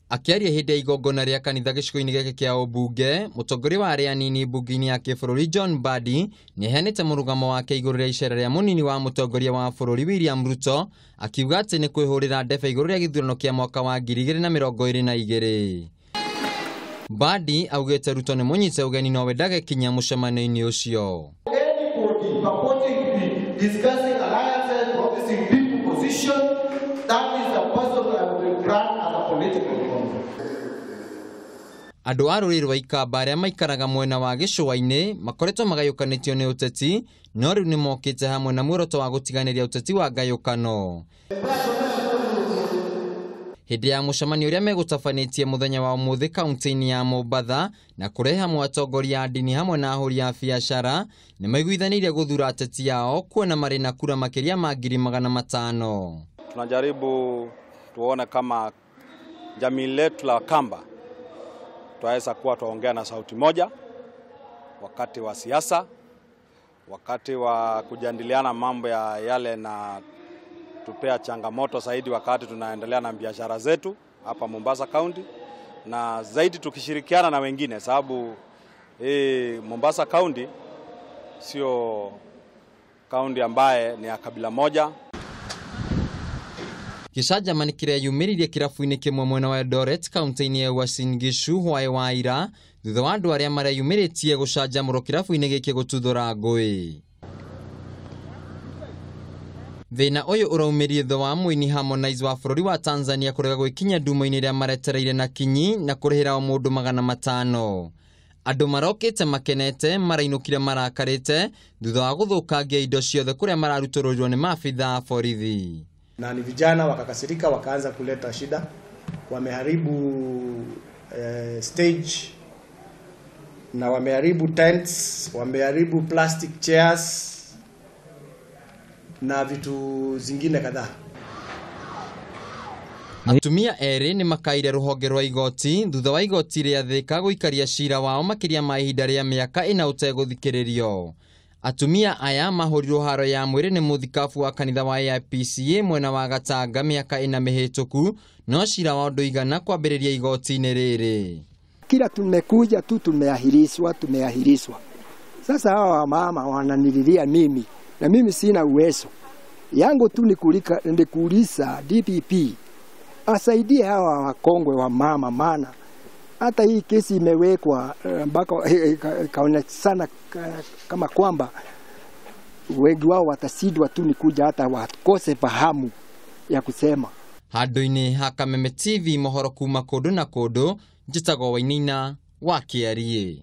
Akiaria hindi ya igongona ria kanitha gicigo-ini giki kia ubunge, mutongoria wa aria anini bunge-ini ya kibũrũri John Mbadi nieheanite mũrugamo wake igũrũ ria icera ria munini wa mutongoria wa bũrũri William Ruto, akiuga ati ni kwihurira ndebe igũrũ ria githurano kia mwaka wa 2022. Mbadi augite Ruto ni munyite ugeni no wendage kinya mucemanio-ini ucio. Discussing alliances, promising people position, that is a person that will run as a political economy. Andu a rũrĩrĩ rwa Ikamba arĩa maikaraga mwena wa gĩcũa-inĩ makoretwo magayũkanĩtio nĩ ũteti, no rĩu nĩ mokĩte hamwe na muoroto wa gũtiganĩria ũteti wa ngayũkano. Hĩndĩ ya mũcemanio ũrĩa megũtabanĩtie mũthenya wa ũmũthĩ kaunti-inĩ ya Mombatha na kũrehe hamwe atongoria a ndini hamwe na ahũri a biacara, nĩ maiguithanĩirie gũthura ateti yao kuona marĩ na kura makĩria ma 500,000. Tunajaribu tuone kama jamii letu la Kamba tuweza kuwa tuongea na sauti moja wakati wa siasa, wakati wa kujadiliana mambo ya yale na tupea changamoto zaidi wakati tunaendelea na biashara zetu hapa Mombasa County, na zaidi tukishirikiana na wengine sababu Mombasa County sio county ambaye ni ya kabila moja. Gĩcanjamani kĩrĩa yumĩririe kirabu-inĩ kimwe mwena wa Eldoret kaunti-inĩ ya Uasin Gishu hwaĩ wa ira thutha wa andũ arĩa mareyumĩrĩtie gũcanjamũrwo kirabu-inĩ gĩkĩ gũtuthũra ngũĩ. Thĩna ũyũ ũraumĩrie thutha wa mũini Harmonize wa bũrũri wa Tanzania kũrega gwĩkinya ndumo-inĩ rĩa maretereire na kinyi na kũrĩhĩra o mũndũ 500. Andũ marokĩte makenete, marainũkire marakarĩte thutha wa gũthũkangia indo ciothe kũrĩa mararutũrũrirwo nĩ maabitha a borithi. Na ni vijana wakakasirika, wakaanza kuleta shida, wameharibu stage na wameharibu tents, wameharibu plastic chairs na vitu zingine kadhaa. Atumia eri ni makaire rũhonge rwa igoti thutha wa igoti rĩa thika gũikaria cira wao makĩria ma ihinda rĩa mĩaka 4 ũtegũthikĩrĩrio. Atumia aya mahorirwo haro ya mwĩrĩ nĩ mũthikabu wa kanitha wa AIPCA mwena wa Gatanga mĩaka 4 mĩhĩtũku, no cira wao ndũigana kwambĩrĩria igoti-inĩ rĩrĩ. Kila tumekuja tu tumeahirishwa. Sasa hawa mama wananililia mimi na mimi sina uwezo. Yangu tu ni kuuliza DPP asaidie hawa wakongwe wa mama, maana hata hii kesi imewekwa mpaka kaonekana kama kwamba wengi wao watasidwa tu nikuja hata wakose fahamu ya kusema. Handũ-inĩ ha Kameme TV mohoro kuma kũndũ na kũndũ, njĩtagwo Wainaina wa Kiarie.